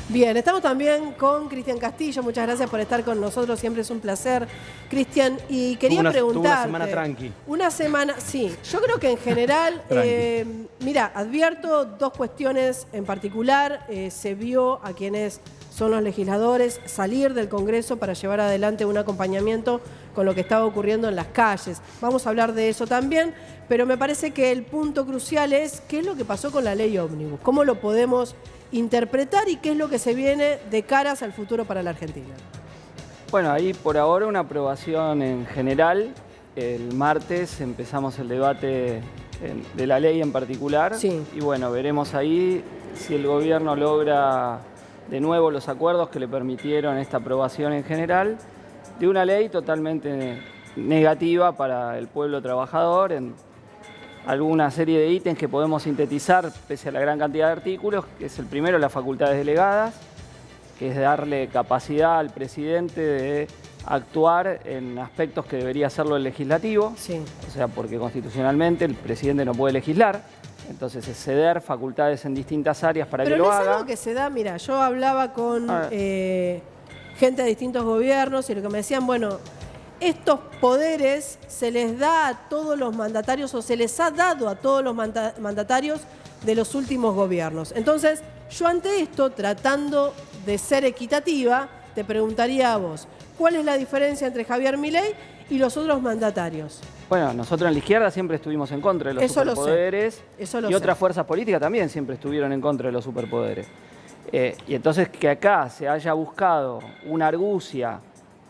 Bien, estamos también con Cristian Castillo. Muchas gracias por estar con nosotros. Siempre es un placer, Cristian. Y quería preguntarte... Tuvo una semana tranqui. Una semana, sí. Yo creo que en general, mira, advierto dos cuestiones en particular. Se vio a quienes son los legisladores salir del Congreso para llevar adelante un acompañamiento con lo que estaba ocurriendo en las calles. Vamos a hablar de eso también, pero me parece que el punto crucial es qué es lo que pasó con la ley ómnibus, cómo lo podemos interpretar y qué es lo que se viene de caras al futuro para la Argentina. Bueno, ahí por ahora una aprobación en general. El martes empezamos el debate de la ley en particular. Sí. Y bueno, veremos ahí si el gobierno logra de nuevo los acuerdos que le permitieron esta aprobación en general de una ley totalmente negativa para el pueblo trabajador en alguna serie de ítems que podemos sintetizar pese a la gran cantidad de artículos, que es el primero, las facultades delegadas, que es darle capacidad al presidente de actuar en aspectos que debería hacerlo el legislativo, Sí. O sea, porque constitucionalmente el presidente no puede legislar, entonces es ceder facultades en distintas áreas para que lo haga. Pero no es algo que se da, mira, yo hablaba con gente de distintos gobiernos y lo que me decían, bueno, estos poderes se les da a todos los mandatarios o se les ha dado a todos los mandatarios de los últimos gobiernos. Entonces, yo ante esto, tratando de ser equitativa, te preguntaría a vos, ¿cuál es la diferencia entre Javier Milei y los otros mandatarios? Bueno, nosotros en la izquierda siempre estuvimos en contra de los superpoderes y otras fuerzas políticas también siempre estuvieron en contra de los superpoderes. Y entonces que acá se haya buscado una argucia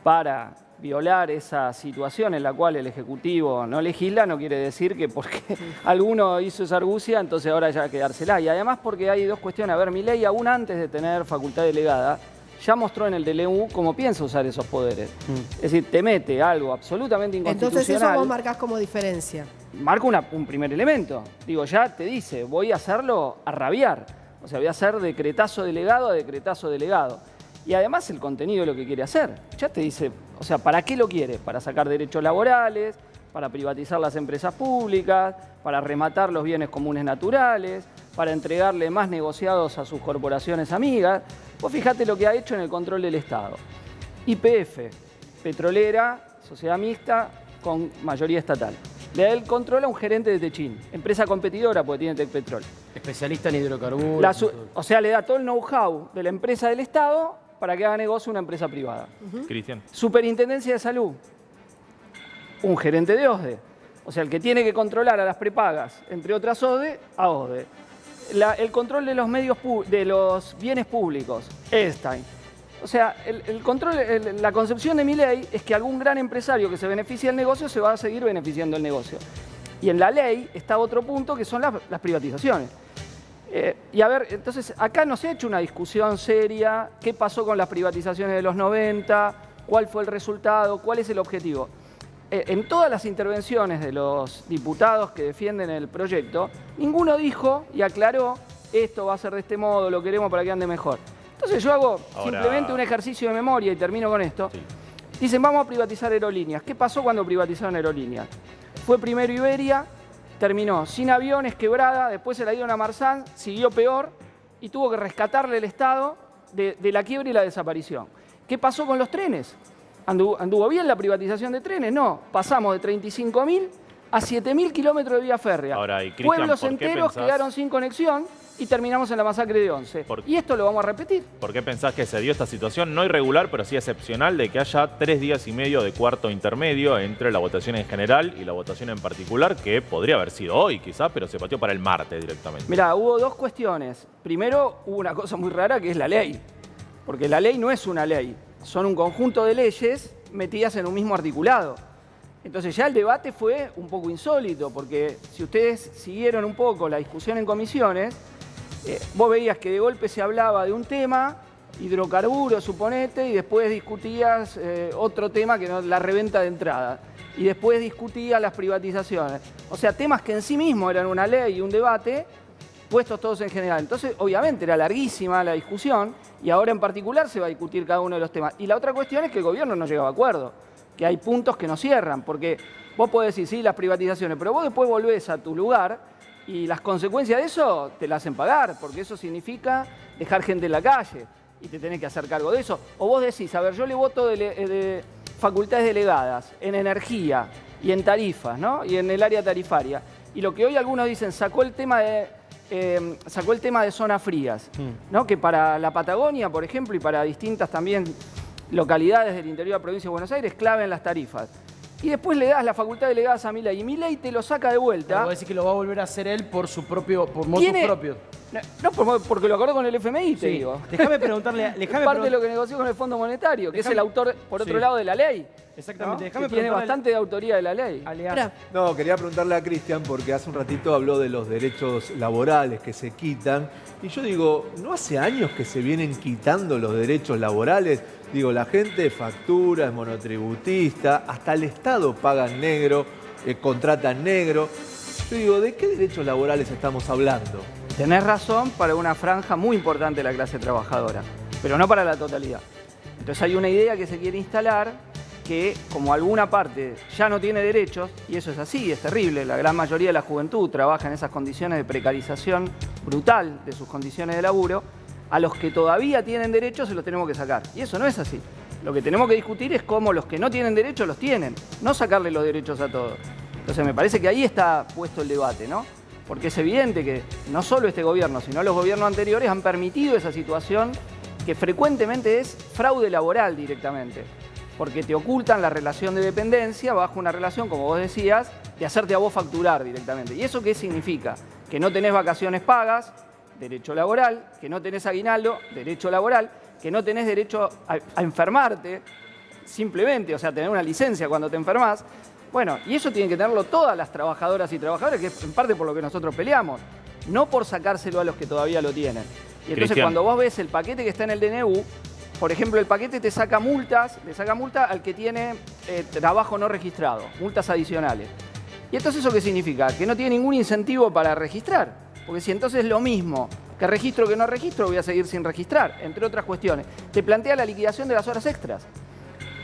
para violar esa situación en la cual el Ejecutivo no legisla, no quiere decir que porque alguno hizo esa argucia, entonces ahora ya quedársela. Y además porque hay dos cuestiones. A ver, Milei, aún antes de tener facultad delegada, ya mostró en el DLU cómo piensa usar esos poderes. Es decir, te mete algo absolutamente inconstitucional. Entonces eso vos marcás como diferencia. Marca un primer elemento. Digo, ya te dice, voy a hacerlo a rabiar. O sea, voy a hacer decretazo delegado a decretazo delegado. Y además el contenido de lo que quiere hacer. Ya te dice, o sea, ¿para qué lo quiere? Para sacar derechos laborales, para privatizar las empresas públicas, para rematar los bienes comunes naturales, para entregarle más negociados a sus corporaciones amigas. Vos fijate lo que ha hecho en el control del Estado. YPF, petrolera, sociedad mixta con mayoría estatal. Le da el control a un gerente de Techín, empresa competidora porque tiene Tecpetrol. Especialista en hidrocarburos. O sea, le da todo el know-how de la empresa del Estado para que haga negocio una empresa privada. Cristian. Superintendencia de Salud, un gerente de OSDE. O sea, el que tiene que controlar a las prepagas, entre otras OSDE, a OSDE. El control de los medios de los bienes públicos, Einstein. O sea, la concepción de Milei es que algún gran empresario que se beneficie del negocio se va a seguir beneficiando del negocio. Y en la ley está otro punto que son las privatizaciones. Y a ver, entonces acá no se ha hecho una discusión seria, qué pasó con las privatizaciones de los 90, cuál fue el resultado, cuál es el objetivo. En todas las intervenciones de los diputados que defienden el proyecto, ninguno dijo y aclaró, esto va a ser de este modo, lo queremos para que ande mejor. Entonces yo hago simplemente un ejercicio de memoria y termino con esto. Sí. Dicen, vamos a privatizar aerolíneas. ¿Qué pasó cuando privatizaron aerolíneas? Fue primero Iberia, terminó sin aviones, quebrada, después se la dieron a Marzán, siguió peor y tuvo que rescatarle el Estado de la quiebra y la desaparición. ¿Qué pasó con los trenes? ¿Anduvo bien la privatización de trenes? No, pasamos de 35.000 a 7.000 kilómetros de vía férrea. Ahora, pueblos enteros quedaron sin conexión y terminamos en la masacre de Once. Y esto lo vamos a repetir. ¿Por qué pensás que se dio esta situación no irregular, pero sí excepcional, de que haya 3 días y medio de cuarto intermedio entre la votación en general y la votación en particular, que podría haber sido hoy quizá, pero se pateó para el martes directamente? Mirá, hubo dos cuestiones. Primero, hubo una cosa muy rara que es la ley. Porque la ley no es una ley, son un conjunto de leyes metidas en un mismo articulado. Entonces ya el debate fue un poco insólito, porque si ustedes siguieron un poco la discusión en comisiones, vos veías que de golpe se hablaba de un tema, hidrocarburos, suponete, y después discutías otro tema que no, la reventa de entrada. Y después discutías las privatizaciones. O sea, temas que en sí mismos eran una ley y un debate, puestos todos en general. Entonces, obviamente, era larguísima la discusión y ahora en particular se va a discutir cada uno de los temas. Y la otra cuestión es que el gobierno no llegaba a acuerdo, que hay puntos que no cierran, porque vos podés decir, sí, las privatizaciones, pero vos después volvés a tu lugar y las consecuencias de eso te las hacen pagar, porque eso significa dejar gente en la calle. y te tenés que hacer cargo de eso. O vos decís, a ver, yo le voto de facultades delegadas en energía y en tarifas, ¿no? Y en el área tarifaria. Y lo que hoy algunos dicen, sacó el tema de zonas frías, ¿no? Que para la Patagonia, por ejemplo, y para distintas también localidades del interior de la provincia de Buenos Aires, clave en las tarifas. Y después le das la facultad delegada a Milei, y Milei te lo saca de vuelta. Voy a decir que lo va a volver a hacer él por motus propios. No, porque lo acordó con el FMI, te digo. Déjame preguntarle... Parte de lo que negoció con el Fondo Monetario, que es el autor, por otro lado, de la ley. Exactamente. ¿No? Tiene bastante de autoría de la ley. No, quería preguntarle a Cristian, porque hace un ratito habló de los derechos laborales que se quitan. Y yo digo, ¿no hace años que se vienen quitando los derechos laborales? Digo, la gente factura, es monotributista, hasta el Estado paga en negro, contrata en negro. Yo digo, ¿de qué derechos laborales estamos hablando? Tenés razón para una franja muy importante de la clase trabajadora, pero no para la totalidad. Entonces hay una idea que se quiere instalar que, como alguna parte ya no tiene derechos, y eso es así, es terrible, la gran mayoría de la juventud trabaja en esas condiciones de precarización brutal de sus condiciones de laburo, a los que todavía tienen derechos se los tenemos que sacar. Y eso no es así. Lo que tenemos que discutir es cómo los que no tienen derechos los tienen, no sacarle los derechos a todos. Entonces me parece que ahí está puesto el debate, ¿no? Porque es evidente que no solo este gobierno, sino los gobiernos anteriores han permitido esa situación que frecuentemente es fraude laboral directamente. Porque te ocultan la relación de dependencia bajo una relación, como vos decías, de hacerte a vos facturar directamente. ¿Y eso qué significa? Que no tenés vacaciones pagas, derecho laboral, que no tenés aguinaldo, derecho laboral, que no tenés derecho a enfermarte, simplemente, o sea, tener una licencia cuando te enfermás. Bueno, y eso tienen que tenerlo todas las trabajadoras y trabajadores, que es en parte por lo que nosotros peleamos, no por sacárselo a los que todavía lo tienen. Y entonces Cristian, cuando vos ves el paquete que está en el DNU, por ejemplo, el paquete te saca multas, le saca multa al que tiene trabajo no registrado, multas adicionales. ¿Y entonces eso qué significa? Que no tiene ningún incentivo para registrar. Porque si entonces lo mismo que registro que no registro, voy a seguir sin registrar, entre otras cuestiones. Te plantea la liquidación de las horas extras.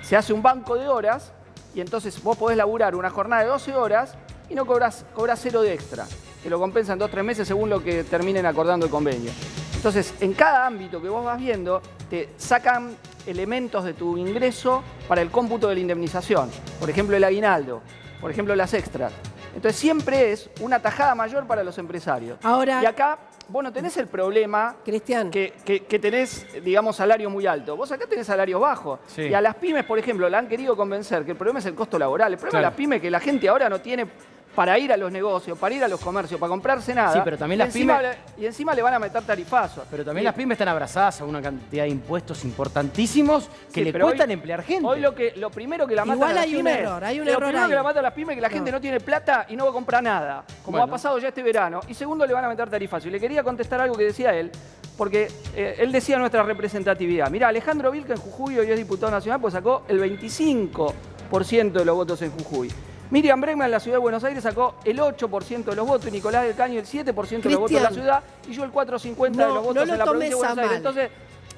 Se hace un banco de horas y entonces vos podés laburar una jornada de 12 horas y no cobrás 0 de extra. Te lo compensan 2 o 3 meses según lo que terminen acordando el convenio. Entonces, en cada ámbito que vos vas viendo, te sacan elementos de tu ingreso para el cómputo de la indemnización. Por ejemplo, el aguinaldo, por ejemplo, las extras. Entonces siempre es una tajada mayor para los empresarios. Ahora, y acá vos no tenés el problema, Cristian, que tenés, digamos, salario muy alto. Vos acá tenés salarios bajos. Sí. Y a las pymes, por ejemplo, la han querido convencer que el problema es el costo laboral. El problema de las pymes es que la gente ahora no tiene para ir a los negocios, para ir a los comercios, para comprarse nada. Sí, pero también las pymes... Y encima le van a meter tarifazos. Pero también las pymes están abrazadas a una cantidad de impuestos importantísimos que le cuestan emplear gente. Hoy lo primero que la mata igual a las hay un pymes, error, hay un lo error primero ahí. que la mata a las pymes es que la gente no tiene plata y no va a comprar nada, como Bueno. ha pasado ya este verano. Y segundo, le van a meter tarifazos. Y le quería contestar algo que decía él, porque él decía nuestra representatividad. Mirá, Alejandro Vilca en Jujuy hoy es diputado nacional, pues sacó el 25% de los votos en Jujuy. Miriam Bregman en la ciudad de Buenos Aires sacó el 8% de los votos, Nicolás del Caño el 7% de los votos de la ciudad y yo el 4,50% de los votos en la provincia de Buenos Aires. Entonces,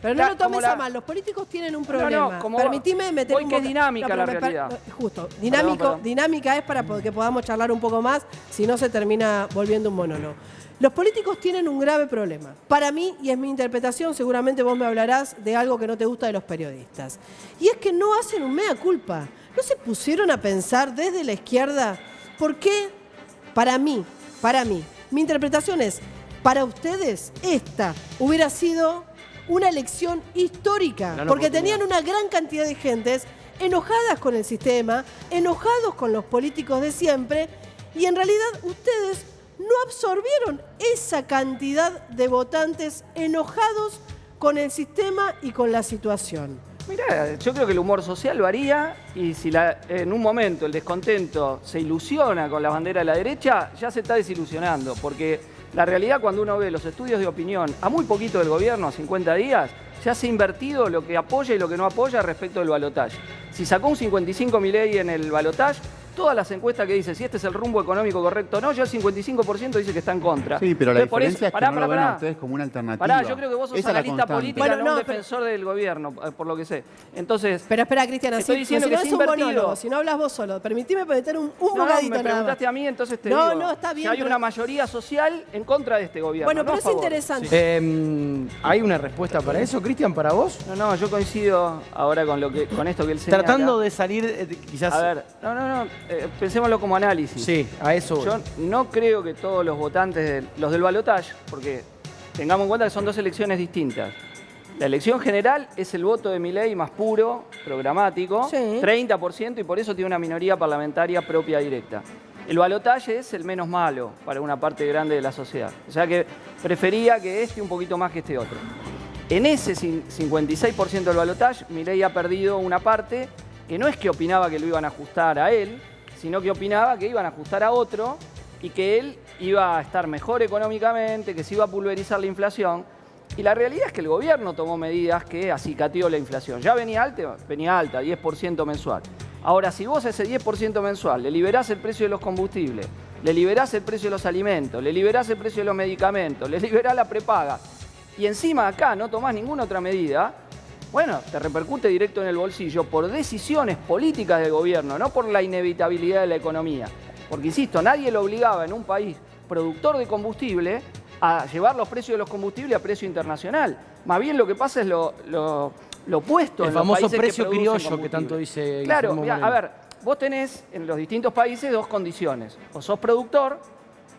pero no lo tomes a mal, los políticos tienen un problema. Permitime meter hoy que es dinámica la realidad. Justo, Perdón. dinámica es para que podamos charlar un poco más, si no se termina volviendo un monólogo. Los políticos tienen un grave problema. Para mí, y es mi interpretación, seguramente vos me hablarás de algo que no te gusta de los periodistas. Y es que no hacen un mea culpa. ¿No se pusieron a pensar desde la izquierda por qué? Para mí, mi interpretación es, para ustedes esta hubiera sido una elección histórica, porque tenían una gran cantidad de gentes enojadas con el sistema, enojados con los políticos de siempre, y en realidad ustedes no absorbieron esa cantidad de votantes enojados con el sistema y con la situación. Mirá, yo creo que el humor social varía y si en un momento el descontento se ilusiona con la bandera de la derecha, ya se está desilusionando, porque la realidad cuando uno ve los estudios de opinión a muy poquito del gobierno, a 50 días, ya se ha invertido lo que apoya y lo que no apoya respecto del balotaje. Si sacó un 55 Milei en el balotaje, todas las encuestas que dicen si este es el rumbo económico correcto o no, ya el 55% dice que está en contra. Sí, pero la Entonces, diferencia es que no lo ven a ustedes como una alternativa. Pará, yo creo que vos sos Esa es la analista constante. política, Bueno, no un no, defensor del gobierno, por lo que sé. Entonces, Pero espera, Cristian, estoy así, diciendo si no que es es un invertido. monólogo, si no hablas vos solo, permitime meter un no, bocadito me nada preguntaste más. a mí, entonces te No, digo. no, está bien, que hay pero- una mayoría social en contra de este gobierno. Bueno, no pero a es favor. interesante. ¿Hay una respuesta para eso, Cristian, para vos? No, yo coincido ahora con esto que él señala. Tratando de salir, quizás... A ver, pensémoslo como análisis. Sí, a eso voy. Yo no creo que todos los votantes, los del balotaje, porque tengamos en cuenta que son dos elecciones distintas. La elección general es el voto de Milei más puro, programático, Sí. 30%, y por eso tiene una minoría parlamentaria propia directa. El balotaje es el menos malo para una parte grande de la sociedad. O sea que prefería que este un poquito más que este otro. En ese 56% del balotaje, Milei ha perdido una parte que no es que opinaba que lo iban a ajustar a él, sino que opinaba que iban a ajustar a otro y que él iba a estar mejor económicamente, que se iba a pulverizar la inflación. Y la realidad es que el gobierno tomó medidas que acicateó la inflación. Ya venía alta, 10% mensual. Ahora, si vos a ese 10% mensual le liberás el precio de los combustibles, le liberás el precio de los alimentos, le liberás el precio de los medicamentos, le liberás la prepaga, y encima acá no tomás ninguna otra medida, bueno, te repercute directo en el bolsillo por decisiones políticas del gobierno, no por la inevitabilidad de la economía. Porque, insisto, nadie lo obligaba en un país productor de combustible a llevar los precios de los combustibles a precio internacional. Más bien lo que pasa es lo opuesto. El en los famoso países que precio producen criollo que combustible. tanto dice Claro, Guillermo mirá, Moreno. a ver, vos tenés en los distintos países dos condiciones. O sos productor,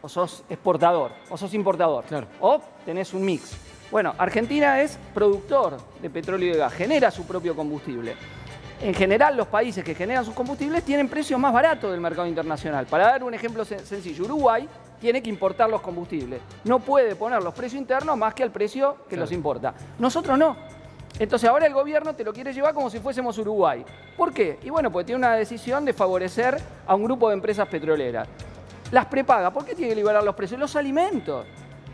o sos exportador, o sos importador. Claro. O tenés un mix. Bueno, Argentina es productor de petróleo y de gas, genera su propio combustible. En general, los países que generan sus combustibles tienen precios más baratos del mercado internacional. Para dar un ejemplo sencillo, Uruguay tiene que importar los combustibles. No puede poner los precios internos más que al precio que los importa. Nosotros no. Entonces ahora el gobierno te lo quiere llevar como si fuésemos Uruguay. ¿Por qué? Y bueno, porque tiene una decisión de favorecer a un grupo de empresas petroleras. Las prepagas, ¿por qué tiene que liberar los precios? Los alimentos.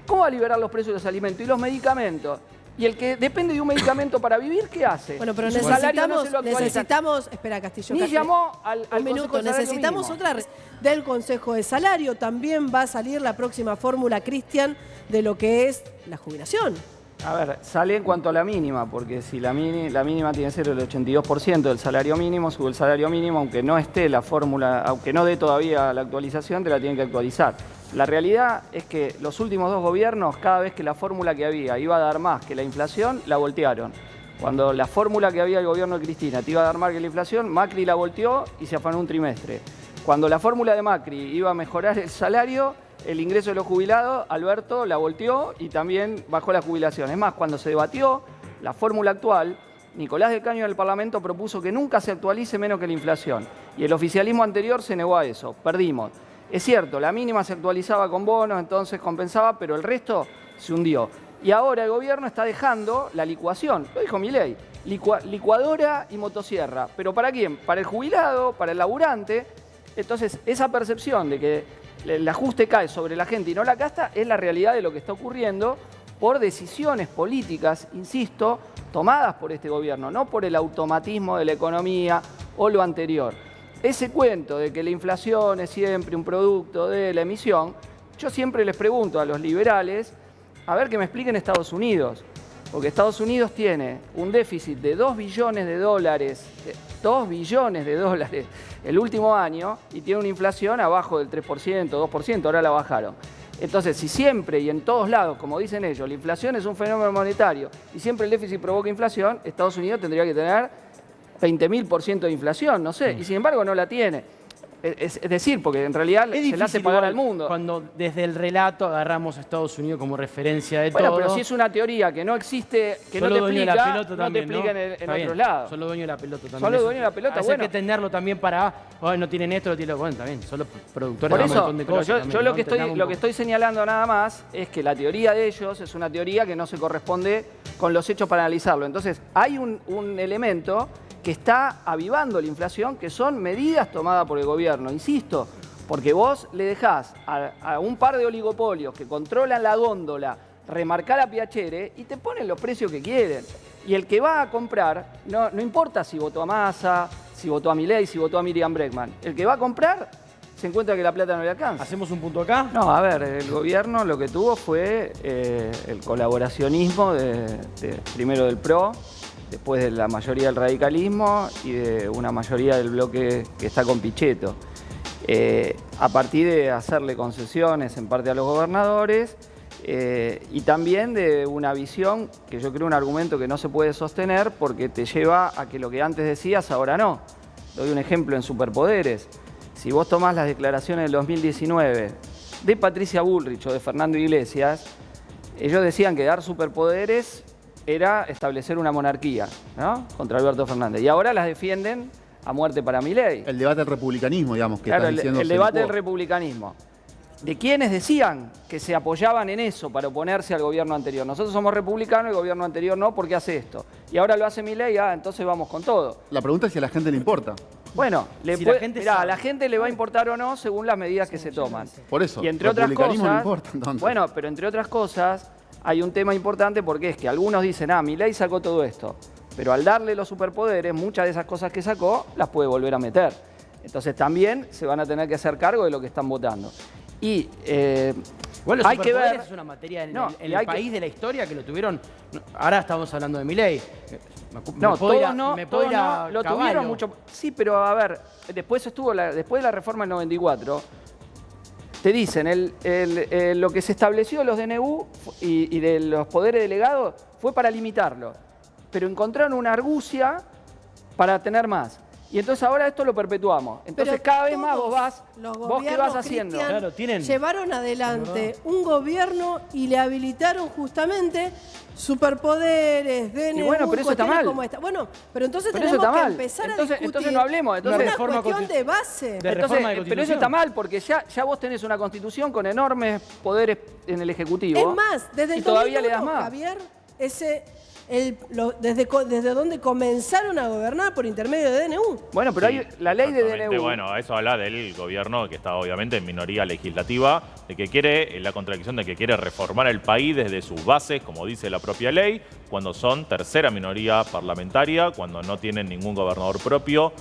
¿Cómo va a liberar los precios de los alimentos? Y los medicamentos. Y el que depende de un medicamento para vivir, ¿qué hace? Bueno, pero Y su salario no necesitamos, se lo actualizan. necesitamos, espera Castillo, Ni Castillo. llamó al Un Consejo minuto, de Salario necesitamos Mínimo. otra del Consejo de Salario. También va a salir la próxima fórmula, Cristian, de lo que es la jubilación. A ver, sale en cuanto a la mínima, porque si la mínima tiene que ser el 82% del salario mínimo, sube el salario mínimo, aunque no esté la fórmula, aunque no dé todavía la actualización, te la tienen que actualizar. La realidad es que los últimos dos gobiernos, cada vez que la fórmula que había iba a dar más que la inflación, la voltearon. Cuando la fórmula que había el gobierno de Cristina te iba a dar más que la inflación, Macri la volteó y se afanó un trimestre. Cuando la fórmula de Macri iba a mejorar el salario, el ingreso de los jubilados, Alberto la volteó y también bajó la jubilación. Es más, cuando se debatió la fórmula actual, Nicolás del Caño del Parlamento propuso que nunca se actualice menos que la inflación. Y el oficialismo anterior se negó a eso. Perdimos. Es cierto, la mínima se actualizaba con bonos, entonces compensaba, pero el resto se hundió. Y ahora el gobierno está dejando la licuación. Lo dijo Milei. Licuadora y motosierra. ¿Pero para quién? Para el jubilado, para el laburante. Entonces, esa percepción de que el ajuste cae sobre la gente y no la casta es la realidad de lo que está ocurriendo por decisiones políticas, insisto, tomadas por este gobierno, no por el automatismo de la economía o lo anterior. Ese cuento de que la inflación es siempre un producto de la emisión, yo siempre les pregunto a los liberales, a ver que me expliquen Estados Unidos, porque Estados Unidos tiene un déficit de 2 billones de dólares, 2 billones de dólares el último año y tiene una inflación abajo del 3%, 2%, ahora la bajaron. Entonces, si siempre y en todos lados, como dicen ellos, la inflación es un fenómeno monetario y siempre el déficit provoca inflación, Estados Unidos tendría que tener 20.000% de inflación, no sé, y sin embargo no la tiene. Es decir, porque en realidad se le hace pagar al mundo. Cuando desde el relato agarramos a Estados Unidos como referencia de bueno, todo. pero si es una teoría que no existe, que Solo no te dueño de la explica, pelota no también, te explica ¿no? en Está otros bien. lados. Solo dueño de la pelota también. Solo dueño de la pelota, Hay bueno. que tenerlo también para, no tienen esto, no tienen lo bueno, también. Solo productores Por de un eso, montón de pero cosas. yo también, lo ¿no? que Entendamos un poco. estoy señalando nada más es que la teoría de ellos es una teoría que no se corresponde con los hechos para analizarlo. Entonces, hay un elemento que está avivando la inflación, que son medidas tomadas por el gobierno, insisto, porque vos le dejás a un par de oligopolios que controlan la góndola remarcar a Piacere y te ponen los precios que quieren. Y el que va a comprar, no importa si votó a Massa, si votó a Milei, si votó a Miriam Bregman. El que va a comprar se encuentra que la plata no le alcanza. ¿Hacemos un punto acá? No, a ver, el gobierno lo que tuvo fue el colaboracionismo primero del PRO, después de la mayoría del radicalismo y de una mayoría del bloque que está con Pichetto. A partir de hacerle concesiones en parte a los gobernadores y también de una visión que yo creo un argumento que no se puede sostener porque te lleva a que lo que antes decías ahora no. Doy un ejemplo en superpoderes. Si vos tomás las declaraciones del 2019 de Patricia Bullrich o de Fernando Iglesias, ellos decían que dar superpoderes era establecer una monarquía, ¿no? Contra Alberto Fernández. Y ahora las defienden a muerte para Milei. El debate del republicanismo, digamos, que claro, está diciendo. el debate del republicanismo. ¿De quiénes decían que se apoyaban en eso para oponerse al gobierno anterior? Nosotros somos republicanos, el gobierno anterior no, porque hace esto. Y ahora lo hace Milei, entonces vamos con todo. La pregunta es si a la gente le importa. Bueno, a la gente le va a importar o no según las medidas que se toman. Por eso, y entre otras republicanismo cosas, no importa, entonces. Bueno, pero entre otras cosas hay un tema importante porque es que algunos dicen, Milei sacó todo esto, pero al darle los superpoderes, muchas de esas cosas que sacó las puede volver a meter. Entonces también se van a tener que hacer cargo de lo que están votando. Y bueno, hay que ver, es una materia en No, el país de la historia que lo tuvieron. Ahora estamos hablando de Milei. No, todos no, lo Caballo. tuvieron mucho. Sí, pero a ver, después de la reforma del 94, te dicen, lo que se estableció de los DNU y de los poderes delegados fue para limitarlo. Pero encontraron una argucia para tener más. Y entonces ahora esto lo perpetuamos. Entonces Pero cada vez más vos ¿qué vas gobiernos, haciendo? Cristian, llevaron adelante un gobierno y le habilitaron justamente superpoderes, DNU, Y bueno, pero eso está mal. como esta. Bueno, pero entonces Pero eso tenemos está que mal. empezar a discutir Entonces no hablemos. Entonces, una cuestión de base. Pero eso está mal porque ya vos tenés una constitución con enormes poderes en el Ejecutivo. Es más, desde el y todavía 2001, le das más. Javier, desde donde comenzaron a gobernar por intermedio de DNU. Bueno, pero Sí, hay la ley de exactamente. DNU. Bueno, eso habla del gobierno que está obviamente en minoría legislativa, de que quiere, la contradicción de que quiere reformar el país desde sus bases, como dice la propia ley, cuando son tercera minoría parlamentaria, cuando no tienen ningún gobernador propio,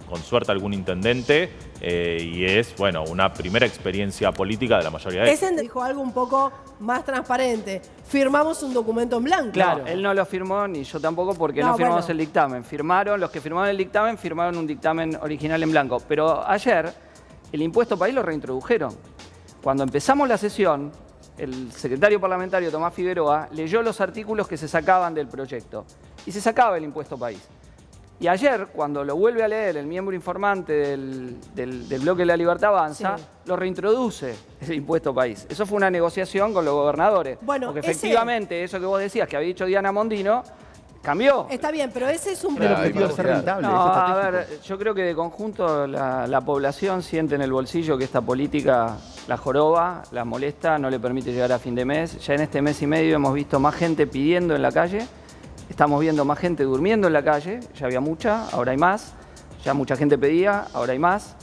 con suerte algún intendente, y es, bueno, una primera experiencia política de la mayoría de ellos. Ese dijo algo un poco más transparente. Firmamos un documento en blanco. Claro, él no lo firmó, ni yo tampoco, porque no firmamos el dictamen. Los que firmaron el dictamen, firmaron un dictamen original en blanco. Pero ayer, el impuesto país lo reintrodujeron. Cuando empezamos la sesión, el secretario parlamentario Tomás Figueroa leyó los artículos que se sacaban del proyecto. Y se sacaba el impuesto país. Y ayer, cuando lo vuelve a leer el miembro informante del Bloque de la Libertad Avanza, lo reintroduce el impuesto país. Eso fue una negociación con los gobernadores. Bueno, porque efectivamente, eso que vos decías, que había dicho Diana Mondino, cambió. Está bien, pero ese es un El objetivo es ser rentable. No, es a estratégico. ver, yo creo que de conjunto la población siente en el bolsillo que esta política la joroba, la molesta, no le permite llegar a fin de mes. Ya en este mes y medio hemos visto más gente pidiendo en la calle. Estamos viendo más gente durmiendo en la calle, ya había mucha, ahora hay más. Ya mucha gente pedía, ahora hay más.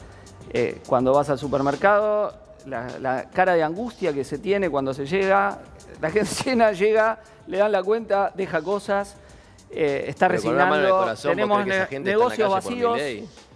Cuando vas al supermercado, la cara de angustia que se tiene cuando se llega, la gente llega, le dan la cuenta, deja cosas, está resignando, tenemos negocios vacíos.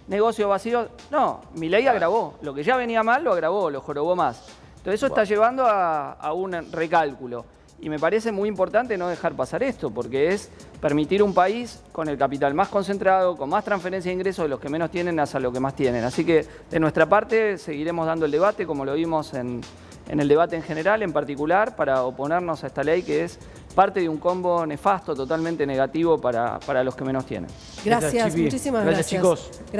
Negocios vacíos, no, Milei agravó, lo que ya venía mal lo agravó, lo jorobó más. Entonces eso está llevando a un recálculo. Y me parece muy importante no dejar pasar esto, porque es permitir un país con el capital más concentrado, con más transferencia de ingresos de los que menos tienen hacia los que más tienen. Así que de nuestra parte seguiremos dando el debate, como lo vimos en el debate en general, en particular, para oponernos a esta ley que es parte de un combo nefasto, totalmente negativo para los que menos tienen. Gracias, muchísimas gracias. Gracias, chicos. Gracias.